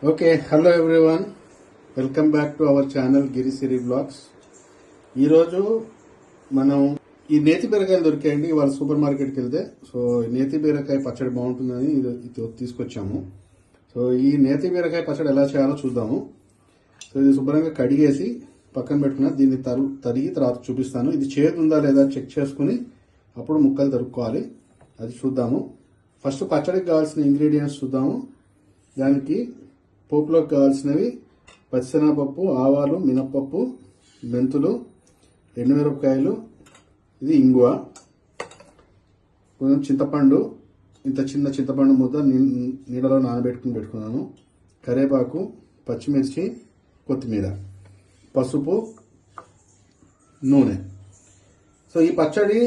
Okay, hello everyone, welcome back to our channel Girisiri blogs. ఈరోజు మనం ఈ నేతి బీరకాయలు దొరికాయండి ఇవాళ సూపర్ మార్కెట్కి వెళ్తే. సో నేతి బీరకాయ పచ్చడి బాగుంటుందని ఇది తీసుకొచ్చాము. సో ఈ నేతి బీరకాయ పచ్చడి ఎలా చేయాలో చూద్దాము. సో ఇది శుభ్రంగా కడిగేసి పక్కన పెట్టుకున్నా, దీన్ని తరిగి తర్వాత చూపిస్తాను. ఇది చేదు ఉందా లేదా చెక్ చేసుకుని అప్పుడు ముక్కలు తరుక్కోవాలి, అది చూద్దాము. ఫస్ట్ పచ్చడికి కావాల్సిన ఇంగ్రీడియంట్స్ చూద్దాము. దానికి పోపులోకి కావాల్సినవి పచ్చిశనగపప్పు, ఆవాలు, మినప్పప్పు, మెంతులు, ఎండుమిరపకాయలు, ఇది ఇంగువ, కొంచెం చింతపండు, ఇంత చిన్న చింతపండు ముద్ద నీడలో పెట్టుకున్నాను, కరివేపాకు, పచ్చిమిర్చి, కొత్తిమీర, పసుపు, నూనె. సో ఈ పచ్చడి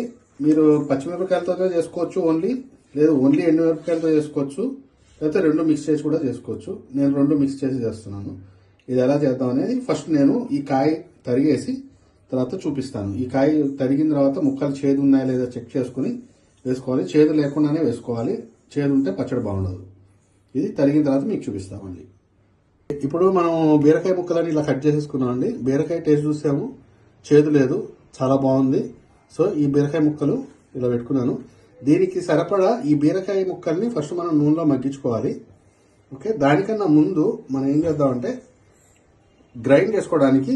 మీరు పచ్చిమిరపకాయలతో చేసుకోవచ్చు ఓన్లీ ఎండుమిరపకాయలతో చేసుకోవచ్చు, లేకపోతే రెండు మిక్స్ చేసి కూడా చేసుకోవచ్చు. నేను రెండు మిక్స్ చేసి చేస్తున్నాను. ఇది ఎలా చేద్దాం అనేది ఫస్ట్ నేను ఈ కాయ తరిగేసి తర్వాత చూపిస్తాను. ఈ కాయ తరిగిన తర్వాత ముక్కలు చేదు ఉన్నాయా లేదా చెక్ చేసుకుని వేసుకోవాలి. చేదు లేకుండానే వేసుకోవాలి, చేదు ఉంటే పచ్చడి బాగుండదు. ఇది తరిగిన తర్వాత మీకు చూపిస్తామండి. ఇప్పుడు మనం బీరకాయ ముక్కలని ఇలా కట్ చేసేసుకున్నామండి. బీరకాయ టేస్ట్ చూసాము, చేదు లేదు, చాలా బాగుంది. సో ఈ బీరకాయ ముక్కలు ఇలా పెట్టుకున్నాను. దీనికి సరిపడా ఈ బీరకాయ ముక్కల్ని ఫస్ట్ మనం నూనెలో మగ్గించుకోవాలి. ఓకే, దానికన్నా ముందు మనం ఏం చేద్దామంటే గ్రైండ్ చేసుకోవడానికి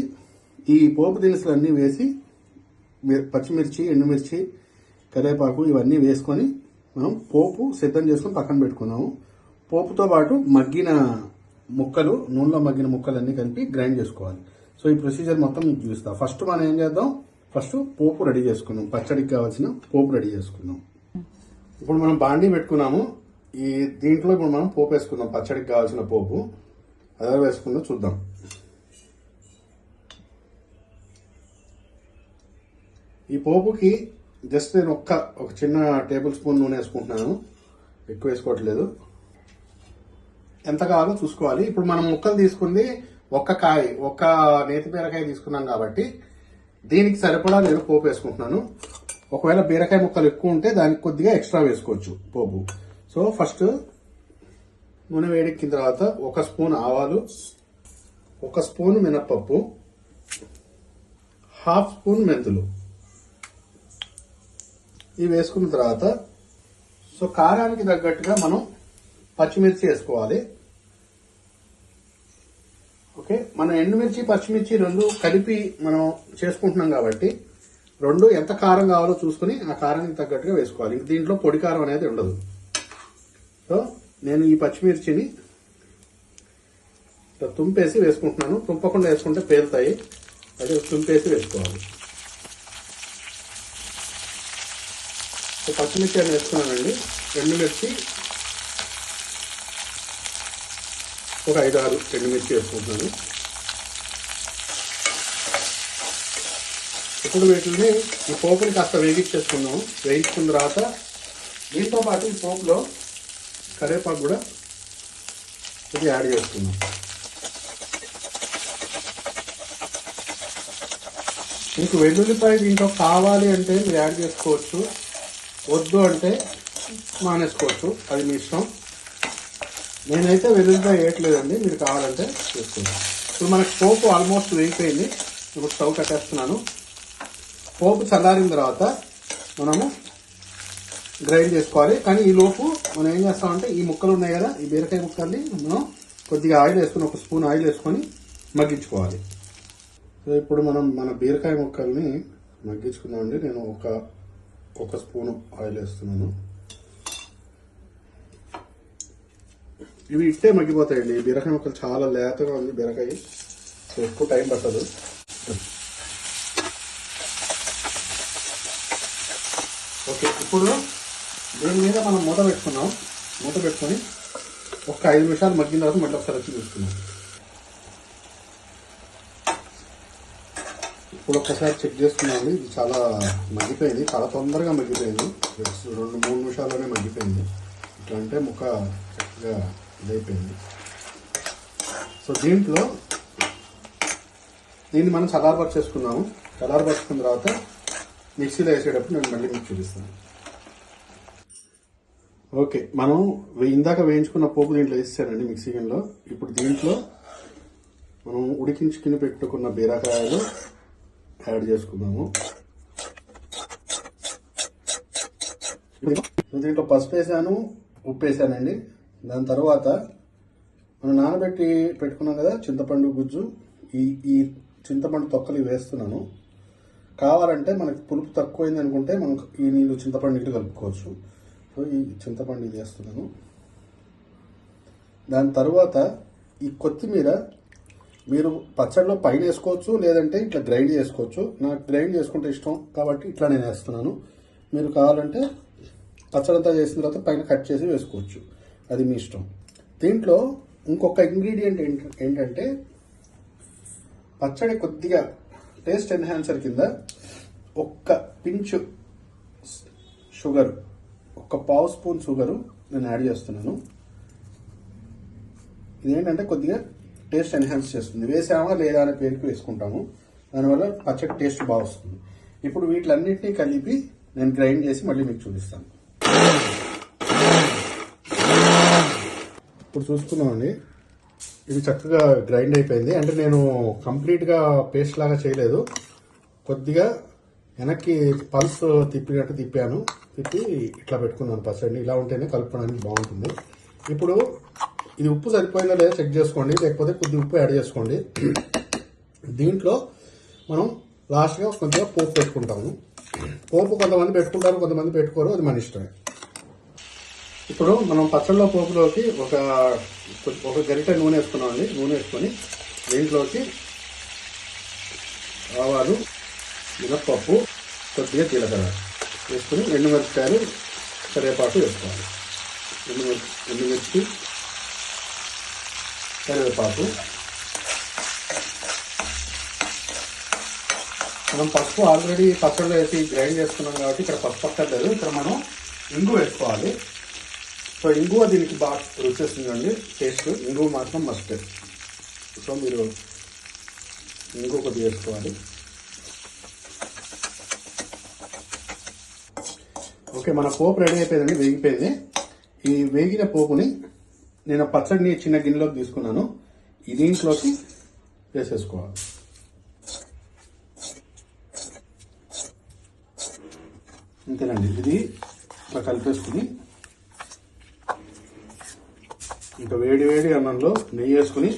ఈ పోపు దినుసులన్నీ వేసి పచ్చిమిర్చి, ఎండుమిర్చి, కరివేపాకు ఇవన్నీ వేసుకొని మనం పోపు సిద్ధం చేసుకొని పక్కన పెట్టుకున్నాము. పోపుతో పాటు మగ్గిన ముక్కలు, నూనెలో మగ్గిన ముక్కలన్నీ కలిపి గ్రైండ్ చేసుకోవాలి. సో ఈ ప్రొసీజర్ మొత్తం మీకు చూపిస్తాం. ఫస్ట్ మనం ఏం చేద్దాం, ఫస్ట్ పోపు రెడీ చేసుకున్నాం. పచ్చడికి కావాల్సిన పోపు రెడీ చేసుకున్నాం. ఇప్పుడు మనం బాండీ పెట్టుకున్నాము. దీంట్లో ఇప్పుడు మనం పోపు వేసుకుందాం. పచ్చడికి కావాల్సిన పోపు అదే వేసుకుందాం, చూద్దాం. ఈ పోపుకి జస్ట్ నేను ఒక చిన్న టేబుల్ స్పూన్ నూనె వేసుకుంటున్నాను, ఎక్కువ వేసుకోవట్లేదు. ఎంత కావాలో చూసుకోవాలి. ఇప్పుడు మనం ముక్కలు తీసుకుంది ఒక్క నేతి బీరకాయ తీసుకున్నాం కాబట్టి దీనికి సరిపడా నేను పోపు వేసుకుంటున్నాను. ఒకవేళ బీరకాయ ముక్కలు ఎక్కువ ఉంటే దానికి కొద్దిగా ఎక్స్ట్రా వేసుకోవచ్చు పోపు. సో ఫస్ట్ నూనె వేడెక్కిన తర్వాత 1 స్పూన్ ఆవాలు, 1 స్పూన్ మినప్పప్పు, 1/2 స్పూన్ మెంతులు ఇవి వేసుకున్న తర్వాత సో కారానికి తగ్గట్టుగా మనం పచ్చిమిర్చి వేసుకోవాలి. ఓకే, మనం ఎండుమిర్చి, పచ్చిమిర్చి రెండు కలిపి మనం చేసుకుంటున్నాం కాబట్టి రెండు ఎంత కారం కావాలో చూసుకుని ఆ కారానికి తగ్గట్టుగా వేసుకోవాలి. దీంట్లో పొడి కారం అనేది ఉండదు. సో నేను ఈ పచ్చిమిర్చిని తుంపేసి వేసుకుంటున్నాను. తుంపకుండా వేసుకుంటే పేలుతాయి, అదే తుంపేసి వేసుకోవాలి. సో పచ్చిమిర్చి అని వేసుకున్నానండి. ఎండుమిర్చి ఒక 5-6 ఎండుమిర్చి వేసుకుంటున్నాను. ఇప్పుడు వీటిని ఈ పోపుని కాస్త వేగించేసుకున్నాము. వేయించుకున్న తర్వాత దీంతో పాటు ఈ పోపులో కరివేపాకు కూడా ఇది యాడ్ చేసుకున్నాం. మీకు వెల్లుల్లిపాయ దీంట్లో కావాలి అంటే మీరు యాడ్ చేసుకోవచ్చు, వద్దు అంటే మానేసుకోవచ్చు, అది మీ ఇష్టం. నేనైతే వెల్లుల్లిపాయ వేయట్లేదండి, మీరు కావాలంటే చేసుకోవచ్చు. ఇప్పుడు మనకు పోపు ఆల్మోస్ట్ వేగిపోయింది. ఇప్పుడు స్టవ్ కట్టేస్తున్నాను. పోపు చల్లారిన తర్వాత మనము గ్రైండ్ చేసుకోవాలి. కానీ ఈ లోపు మనం ఏం చేస్తామంటే ఈ ముక్కలు ఉన్నాయి కదా, ఈ బీరకాయ ముక్కల్ని మనం కొద్దిగా ఆయిల్ వేసుకుని 1 స్పూన్ ఆయిల్ వేసుకొని మగ్గించుకోవాలి. సో ఇప్పుడు మనం మన బీరకాయ ముక్కల్ని మగ్గించుకుందామండి. నేను ఒక స్పూన్ ఆయిల్ వేస్తున్నాను. ఇవి ఇట్టే మగ్గిపోతాయండి. ఈ బీరకాయ ముక్కలు చాలా లేతగా ఉంది బీరకాయ, సో ఎక్కువ టైం పట్టదు. ఓకే, ఇప్పుడు దీని మీద మనం మూత పెట్టుకున్నాం. మూత పెట్టుకొని ఒక 5 నిమిషాలు మగ్గిన తర్వాత మళ్ళీ ఒకసారి వచ్చి చూసుకున్నాం. ఇప్పుడు ఒక్కసారి చెక్ చేసుకున్నామండి. ఇది చాలా మగ్గిపోయింది, చాలా తొందరగా మగ్గిపోయింది. 2-3 నిమిషాల్లోనే మగ్గిపోయింది. ఇట్లా అంటే ముక్క చక్కగా ఇదైపోయింది. సో దీన్ని మనం చల్లారపరుచుకున్నాము. చల్లారపరుచుకున్న తర్వాత మిక్సీలో వేసేటప్పుడు నేను మళ్ళీ మీకు చూపిస్తాను. ఓకే, మనం ఇందాక వేయించుకున్న పోపు దీంట్లో వేసానండి మిక్సీ గిన్నెలో. ఇప్పుడు దీంట్లో మనం ఉడికించుకుని పెట్టుకున్న బీరకాయలు యాడ్ చేసుకుందాము. దీంట్లో పసుపు వేసాను, ఉప్పు వేసానండి. దాని తర్వాత మనం నానబెట్టి పెట్టుకున్నాం కదా చింతపండు గుజ్జు, ఈ చింతపండు తొక్కలు వేస్తున్నాను. కావాలంటే మనకి పులుపు తక్కువైంది అనుకుంటే మనం ఈ నీళ్ళు చింతపండు నీళ్ళు కలుపుకోవచ్చు. సో ఈ చింతపండు ఇది వేస్తున్నాను. దాని తర్వాత ఈ కొత్తిమీర మీరు పచ్చడిలో పైన వేసుకోవచ్చు, లేదంటే ఇట్లా గ్రైండ్ చేసుకోవచ్చు. నాకు గ్రైండ్ చేసుకుంటే ఇష్టం కాబట్టి ఇట్లా నేను వేస్తున్నాను. మీరు కావాలంటే పచ్చడంతా చేసిన తర్వాత పైన కట్ చేసి వేసుకోవచ్చు, అది మీ ఇష్టం. దీంట్లో ఇంకొక ఇంగ్రీడియంట్ ఏంటంటే పచ్చడి కొద్దిగా టేస్ట్ ఎన్హాన్సర్ కింద ఒక్క పించు షుగర్, ఒక పావు స్పూన్ షుగరు నేను యాడ్ చేస్తున్నాను. ఇదేంటంటే కొద్దిగా టేస్ట్ ఎన్హాన్స్ చేస్తుంది. వేసామా లేదా అనే పేరుకి వేసుకుంటాము, దానివల్ల పచ్చడి టేస్ట్ బాగా వస్తుంది. ఇప్పుడు వీటిలన్నింటినీ కలిపి నేను గ్రైండ్ చేసి మళ్ళీ మీకు చూపిస్తాను. ఇప్పుడు చూసుకున్నామండి, ఇది చక్కగా గ్రైండ్ అయిపోయింది. అంటే నేను కంప్లీట్గా పేస్ట్ లాగా చేయలేదు, కొద్దిగా వెనక్కి పల్స్ తిప్పినట్టు తిప్పాను. తిప్పి ఇట్లా పెట్టుకున్నాను పచ్చడిని. ఇలా ఉంటేనే కలుపుకోవడానికి బాగుంటుంది. ఇప్పుడు ఇది ఉప్పు సరిపోయిందో లేదో చెక్ చేసుకోండి, లేకపోతే కొద్దిగా ఉప్పు యాడ్ చేసుకోండి. దీంట్లో మనం లాస్ట్గా కొంచెం పోపు పెట్టుకుంటాము. పోపు కొంతమంది పెట్టుకుంటారు, కొంతమంది పెట్టుకోరు, అది మన ఇష్టమే. ఇప్పుడు మనం పచ్చళ్ళలో పోపులోకి ఒక గరిటె నూనె వేసుకున్నామండి. నూనె వేసుకొని దీంట్లోకి ఆవాలు, మినప్పప్పు, కొద్దిగా జీలకర్ర వేసుకొని ఎండుమిరపకాయలు, కరివేపాకు వేసుకోవాలి. ఎండుమిర్చి, కరివేపాకు. మనం పసుపు ఆల్రెడీ పచ్చళ్ళు వేసి గ్రైండ్ చేసుకున్నాం కాబట్టి ఇక్కడ పసుపు పక్కర్లేదు. ఇక్కడ మనం ఇంగు వేసుకోవాలి. సో ఇంగువ దీనికి బాగా రుచి వస్తుందండి, టేస్ట్. ఇంగువ మాత్రం మస్ట్. సో మీరు ఇంగువ కొద్దిగా వేసుకోవాలి. ఓకే, మన పోపు రెడీ అయిపోయిందండి, వేగిపోయింది. ఈ వేగిన పోపుని నేను పచ్చడిని చిన్న గిన్నెలోకి తీసుకున్నాను. దీంట్లోకి వేసేసుకోవాలి. అంతేనండి, ఇది ఇట్లా కలిపేసుకుని ఇంకా వేడి వేడి అన్నంలో నెయ్యి వేసుకుని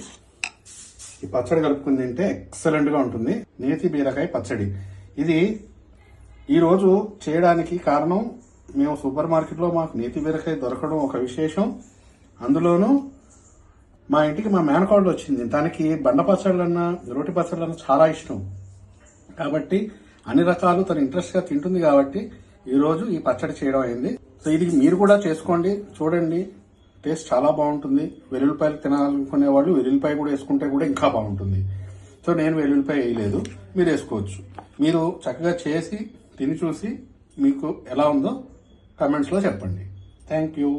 ఈ పచ్చడి కలుపుకుని తింటే ఎక్సలెంట్గా ఉంటుంది. నేతి బీరకాయ పచ్చడి. ఇది ఈరోజు చేయడానికి కారణం, మేము సూపర్ మార్కెట్లో మాకు నేతి బీరకాయ దొరకడం ఒక విశేషం. అందులోనూ మా ఇంటికి మా మేనకోడలు వచ్చింది. తనకి బండ పచ్చళ్ళన్నా రోటి పచ్చళ్ళన్నా చాలా ఇష్టం కాబట్టి అన్ని రకాలు తను ఇంట్రెస్ట్గా తింటుంది కాబట్టి ఈరోజు ఈ పచ్చడి చేయడం అయింది. సో ఇది మీరు కూడా చేసుకోండి, చూడండి, టేస్ట్ చాలా బాగుంటుంది. వెల్లుల్లిపాయలు తినాలనుకునే వాళ్ళు వెల్లుల్లిపాయ కూడా వేసుకుంటే కూడా ఇంకా బాగుంటుంది. సో నేను వెల్లుల్లిపాయ వేయలేదు, మీరు వేసుకోవచ్చు. మీరు చక్కగా చేసి తిని చూసి మీకు ఎలా ఉందో కమెంట్స్లో చెప్పండి. Thank you.